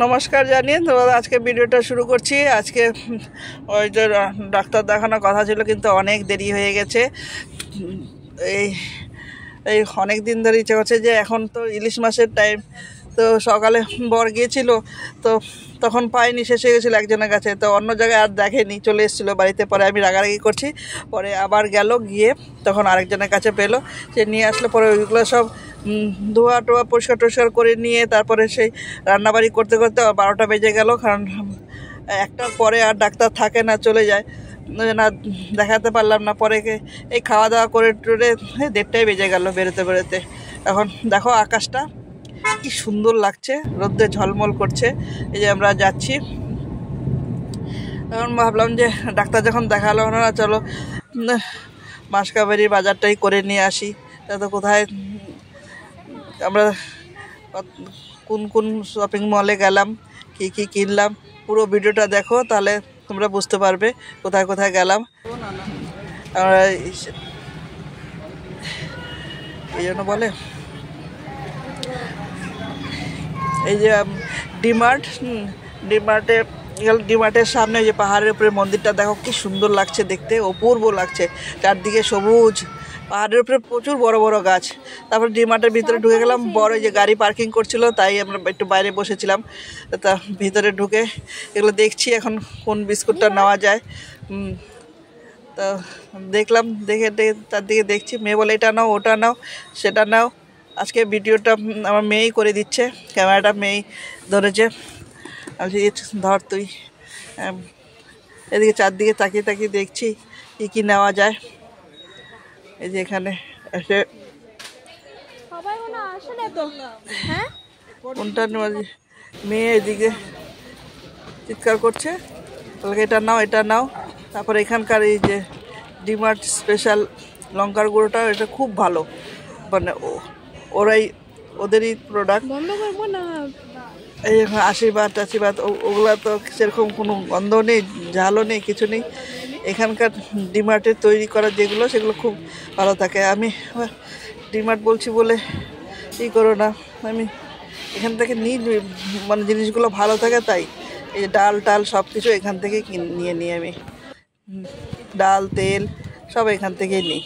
নমস্কার জানিয়ে তো আজকে ভিডিওটা শুরু করছি। আজকে ওই যে ডাক্তার দেখানোর কথা ছিল, কিন্তু অনেক দেরি হয়ে গেছে। এই এই অনেক দিন ধরে ইচ্ছে করছে যে এখন তো ইলিশ মাছের টাইম, তো সকালে বর গিয়েছিল, তো তখন পাইনি, শেষ হয়ে গেছিলো একজনের কাছে, তো অন্য জায়গায় আর দেখেনি, চলে এসেছিলো বাড়িতে। পরে আমি রাগারাগি করছি, পরে আবার গেল, গিয়ে তখন আরেকজনের কাছে পেলো, সে নিয়ে আসলো। পরে ওইগুলো সব ধোয়া টোয়া পরিষ্কার টরিষ্কার করে নিয়ে তারপরে সেই রান্নাবাড়ি করতে করতে 12টা বেজে গেল। কারণ একটার পরে আর ডাক্তার থাকে না, চলে যায়, না দেখাতে পারলাম না। পরে এই খাওয়া দাওয়া করে টরে 1:30টাই বেজে গেল বেরোতে বেরোতে। এখন দেখো আকাশটা কি সুন্দর লাগছে, রোদ্রে ঝলমল করছে। এই যে আমরা যাচ্ছি, এখন ভাবলাম যে ডাক্তার যখন দেখালো না, চলো মাসকাবাড়ির বাজারটাই করে নিয়ে আসি। তা তো কোথায় আমরা কোন কোন শপিং মলে গেলাম, কি কি কিনলাম, পুরো ভিডিওটা দেখো, তাহলে তোমরা বুঝতে পারবে কোথায় কোথায় গেলাম। আমরা এই জন্য বলে এই যে ডিমার্ট, ডিমার্টের সামনে যে পাহাড়ের উপরে মন্দিরটা দেখো, কি সুন্দর লাগছে দেখতে, অপূর্ব লাগছে, চারদিকে সবুজ, পাহাড়ের উপরে প্রচুর বড় বড় গাছ। তারপর ডিমার্টের ভিতরে ঢুকে গেলাম, বড় যে গাড়ি পার্কিং করছিল, তাই আমরা একটু বাইরে বসেছিলাম। তা ভিতরে ঢুকে এগুলো দেখছি এখন কোন বিস্কুটটা নেওয়া যায়। তো দেখলাম, দেখে তার দিকে দেখছি, মেয়ে বলে এটা নাও, ওটা নাও, সেটা নাও। আজকে ভিডিওটা আমার মেয়েই করে দিচ্ছে, ক্যামেরাটা মেয়েই ধরেছে। আমি ধর তুই, এদিকে চারদিকে তাকিয়ে তাকিয়ে দেখছি কী কী নেওয়া যায়। এই যে এখানে এসে কোনটা নেওয়া, মেয়ে এদিকে চিৎকার করছে, বলে এটা নাও, এটা নাও। তারপরে এখানকার এই যে ডিমার্ট স্পেশাল লঙ্কার গুঁড়োটা, এটা খুব ভালো, মানে ওরাই ওদেরই প্রোডাক্ট। এই আশীর্বাদ টাশীর্বাদ ওগুলা তো সেরকম কোনো গন্ধ নেই, ঝালও নেই, কিছু নেই। এখানকার ডিমার্টের তৈরি করা যেগুলো, সেগুলো খুব ভালো থাকে। আমি ডিমার্ট বলছি বলে ই করো না, আমি এখান থেকে নিই, মানে জিনিসগুলো ভালো থাকে তাই। এই যে ডাল টাল সব কিছু এখান থেকে নিয়ে নিই আমি, ডাল তেল সব এখান থেকেই নিই,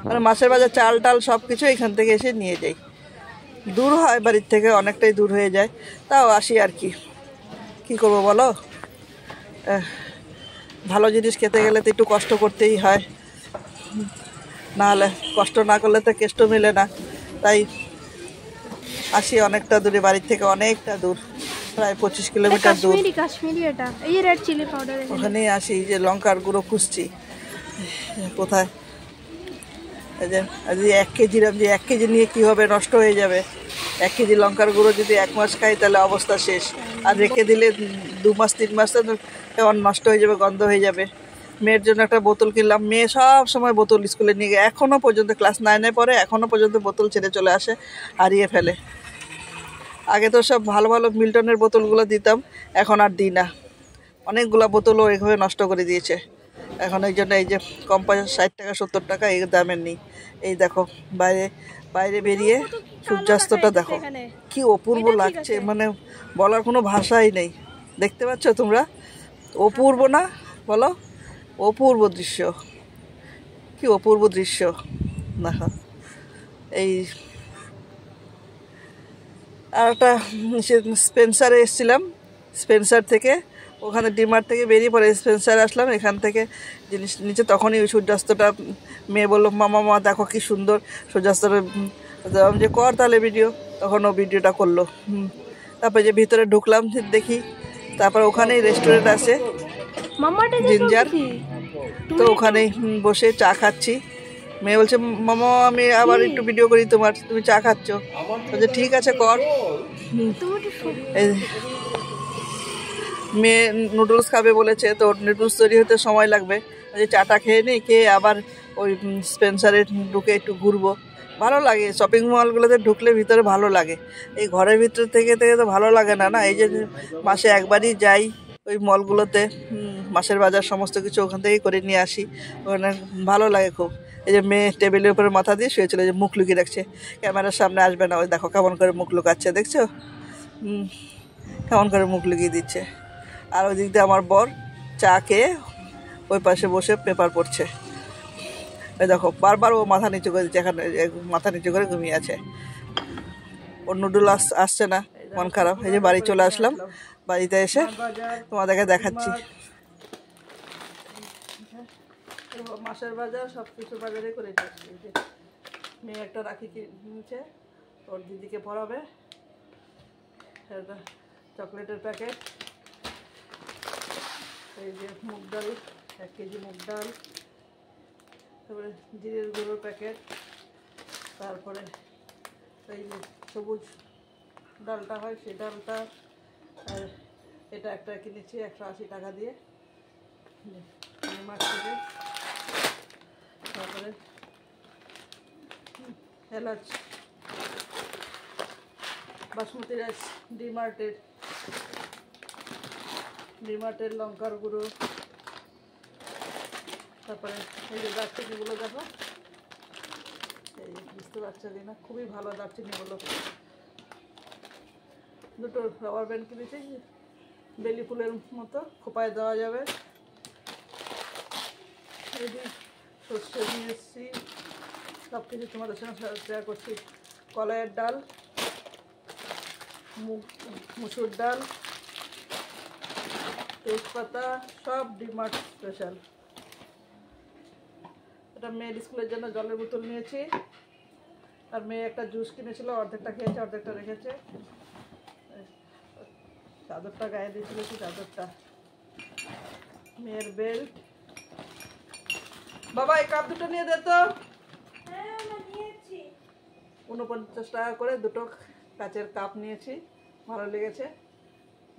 মানে মাছের বাজার চাল টাল সব কিছু এখান থেকে এসে নিয়ে যাই। দূর হয় বাড়ির থেকে, অনেকটাই দূর হয়ে যায়, তাও আসি আর কি করবো বলো। ভালো জিনিস খেতে গেলে তো একটু কষ্ট করতেই হয়, নাহলে কষ্ট না করলে তো কেষ্ট মেলে না। তাই আসি অনেকটা দূরে, বাড়ির থেকে অনেকটা দূর, প্রায় 25 কিলোমিটার দূর। ওখানেই আসি, যে লঙ্কার গুঁড়ো খুঁজছি কোথায়। এই যে 1 কেজির, যে 1 কেজি নিয়ে কী হবে, নষ্ট হয়ে যাবে। 1 কেজি লঙ্কার গুঁড়ো যদি 1 মাস খাই তাহলে অবস্থা শেষ, আর রেখে দিলে 2 মাস 3 মাস কেমন নষ্ট হয়ে যাবে, গন্ধ হয়ে যাবে। মেয়ের জন্য একটা বোতল কিনলাম, মেয়ে সব সময় বোতল স্কুলে নিয়ে গিয়ে, এখনও পর্যন্ত ক্লাস 9-এ পড়ে, এখনও পর্যন্ত বোতল ছেড়ে চলে আসে, হারিয়ে ফেলে। আগে তো সব ভালো ভালো মিল্টনের বোতলগুলো দিতাম, এখন আর দিই না। অনেকগুলো বোতলও এইভাবে নষ্ট করে দিয়েছে। এখন এই জন্য এই যে কম পয়সা, 60 টাকা 70 টাকা এই দামের নেই। এই দেখো বাইরে বাইরে বেরিয়ে সূর্যাস্তটা দেখো, কি অপূর্ব লাগছে, মানে বলার কোনো ভাষাই নেই। দেখতে পাচ্ছ তোমরা, অপূর্ব না বলো, অপূর্ব দৃশ্য, কি অপূর্ব দৃশ্য। না এই আর একটা স্পেন্সারে এসেছিলাম, স্পেন্সার থেকে, ওখানে ডিমার্ট থেকে বেরিয়ে পরে স্পেন্সারে আসলাম, এখান থেকে জিনিস নিচে। তখনই ওই সূর্যাস্তটা, মেয়ে বললো মামা দেখো কি সুন্দর সূর্যাস্তটা, আমি যে কর তাহলে ভিডিও, তখন ও ভিডিওটা করলো। তারপরে যে ভিতরে ঢুকলাম, দেখি, তারপর ওখানেই রেস্টুরেন্ট আছে জিঞ্জার, তো ওখানেই বসে চা খাচ্ছি। মেয়ে বলছে মামা আমি আবার একটু ভিডিও করি তোমার, তুমি চা খাচ্ছ, বলছে ঠিক আছে কর। মেয়ে নুডলস খাবে বলেছে, তো নুডলস তৈরি হতে সময় লাগবে, যে চাটা খেয়ে নিই, খেয়ে আবার ওই স্পেন্সারে ঢুকে একটু ঘুরবো। ভালো লাগে শপিং মলগুলোতে ঢুকলে, ভিতরে ভালো লাগে। এই ঘরের ভিতর থেকে থেকে তো ভালো লাগে না, এই যে মাসে একবারই যাই ওই মলগুলোতে, মাসের বাজার সমস্ত কিছু ওখান থেকেই করে নিয়ে আসি, ওখানে ভালো লাগে খুব। এই যে মেয়ে টেবিলের উপরে মাথা দিয়ে শুয়েছিল, যে মুখ লুকিয়ে রাখছে, ক্যামেরার সামনে আসবে না, ওই দেখো কেমন করে মুখ লুকাচ্ছে, দেখছো। কেমন করে মুখ লুকিয়ে দিচ্ছে। আর ওই দিক দিয়ে আমার বর চা খেয়ে ওই পাশে বসে পেপার পড়ছে। এই দেখো বারবার ও মাথা নিচু করে দিচ্ছে, এখানে মাথা নিচু করে ঘুমিয়ে আছে। ওর নুডল আসছে না, মন খারাপ। এই যে বাড়ি চলে আসলাম, বাড়িতে এসে তোমাদেরকে দেখাচ্ছি মাসের বাজার। সব কিছু বাজারে করে মেয়ে একটা রাখি কিনছে, ওর দিদিকে পরাবে। একটা চকলেটের প্যাকেট, এই যে মুগ ডাল 1 কেজি মুগ ডাল, তারপরে জিরের গুঁড়োর প্যাকেট, তারপরে এই যে সবুজ ডালটা হয় সেই ডালটা, আর এটা একটা কিনেছি 180 টাকা দিয়ে মার্কেটে। তারপরে এলাচ, বাসমতি রাইস ডিমার্টের লঙ্কার গুঁড়ো, তারপরে এই যে দারচিনিগুলো দেখো, এই বুঝতে পারছো কিনা, খুবই ভালো দারচিনিগুলো। দুটো রাবার ব্যান্ড কিনেছি, বেলি ফুলের মতো খোপায় দেওয়া যাবে। এই যে সর্ষে নিয়ে এসেছি, সব কিছু তোমাদের সঙ্গে শেয়ার করছি। কলাইয়ের ডাল, মুসুর ডাল, তেজপাতা, সব ডিমার্ট স্পেশাল। এটা মেয়ের স্কুলের জন্য জলের বোতল নিয়েছি, আর মেয়ে একটা জুস কিনেছিল, অর্ধেকটা খেয়েছে অর্ধেকটা রেখেছে। চাদরটা গায়ে দিয়েছিল, কি চাদরটা, মেয়ের বেল্ট। বাবা এই কাপ দুটো নিয়ে দে তো। 49 টাকা করে দুটো কাচের কাপ নিয়েছি, ভালো লেগেছে।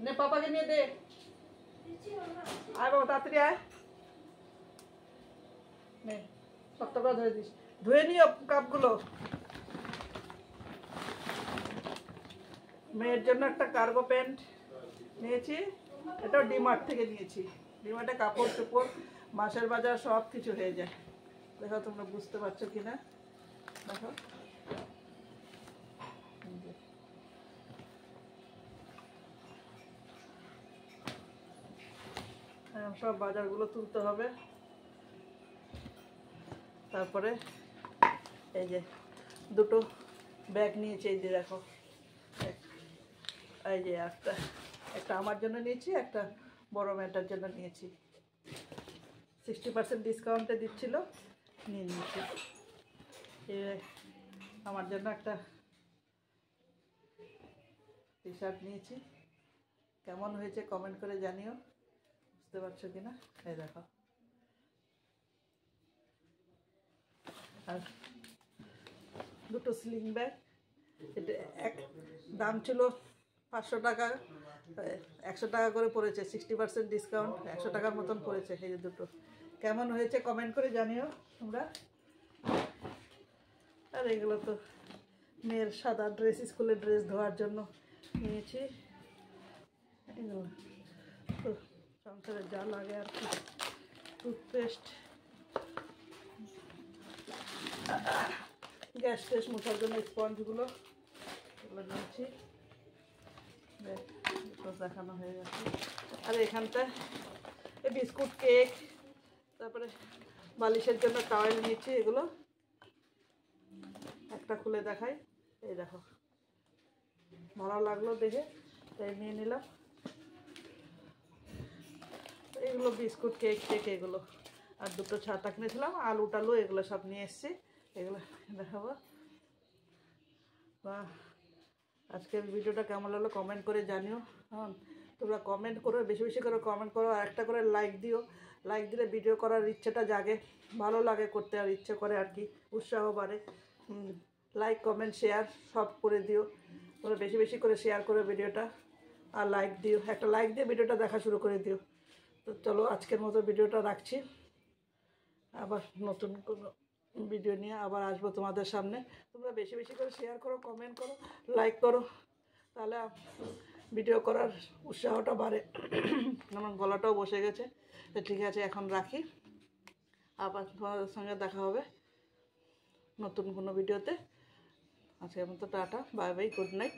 নে পাপাকে নিয়ে দে, আয় বাবা তাড়াতাড়ি আয়। নে শক্ত করে ধরে দিস, ধুয়ে নিও কাপগুলো। মেয়ের জন্য একটা কার্গো প্যান্ট নিয়েছি, এটাও ডিমার্ট থেকে নিয়েছি। ডিমার্টে কাপড় চোপড় মাসের বাজার সব কিছু হয়ে যায়। দেখো তোমরা বুঝতে পারছো কিনা, দেখো সব বাজারগুলো তুলতে হবে। তারপরে এই যে দুটো ব্যাগ নিয়েছি, এই যে দেখো, এই যে একটা আমার জন্য নিয়েছি, একটা বড় মেয়েটার জন্য নিয়েছি। 60% ডিসকাউন্টে দিচ্ছিল, নিয়ে নিয়েছি। আমার জন্য একটা টি শার্ট নিয়েছি, কেমন হয়েছে কমেন্ট করে জানিও, বুঝতে পারছো কিনা। এই দেখো, আর দুটো স্লিং ব্যাগ, এটা দাম ছিল 500 টাকা, 100 টাকা করে পড়েছে, 60% ডিসকাউন্ট, 100 টাকার মতন পড়েছে। এই যে দুটো কেমন হয়েছে কমেন্ট করে জানিও তোমরা। আর এগুলো তো মেয়ের সাদা ড্রেস, স্কুলের ড্রেস ধোয়ার জন্য নিয়েছি। এগুলো তো সংসারে যা লাগে আর কি, টুথপেস্ট, গ্যাস ট্যাস মোছার জন্য স্পঞ্জগুলো, এগুলো নিয়েছি। দেখানো হয়ে গেছে। আর এখানটা এই বিস্কুট, কেক, তারপরে বালিশের জন্য টাওয়েল নিয়েছি। এগুলো একটা খুলে দেখাই, এই দেখো, ভালো লাগলো দেখে তাই নিয়ে নিলাম। এগুলো বিস্কুট, কেক টেক এগুলো। আর দুটো ছাতা কিনেছিলাম, আলু টালু এগুলো সব নিয়ে এসেছি, এগুলো দেখাবো। বা আজকের ভিডিওটা কেমন লাগলো কমেন্ট করে জানিও। হ্যাঁ, তোমরা কমেন্ট করো, বেশি বেশি করে কমেন্ট করো, আর একটা করে লাইক দিও। লাইক দিলে ভিডিও করার ইচ্ছেটা জাগে, ভালো লাগে করতে, আর ইচ্ছে করে আর কি, উৎসাহ বাড়ে। লাইক কমেন্ট শেয়ার সব করে দিও, তোমরা বেশি বেশি করে শেয়ার করো ভিডিওটা, আর লাইক দিও, একটা লাইক দিয়ে ভিডিওটা দেখা শুরু করে দিও। তো চলো আজকের মতো ভিডিওটা রাখছি, আবার নতুন কোনো ভিডিও নিয়ে আবার আসবো তোমাদের সামনে। তোমরা বেশি বেশি করে শেয়ার করো, কমেন্ট করো, লাইক করো, তাহলে ভিডিও করার উৎসাহটা বাড়ে। আমার গলাটাও বসে গেছে, তো ঠিক আছে এখন রাখি, আবার তোমাদের সঙ্গে দেখা হবে নতুন কোনো ভিডিওতে। আজকের মতো tata, bye bye, good night.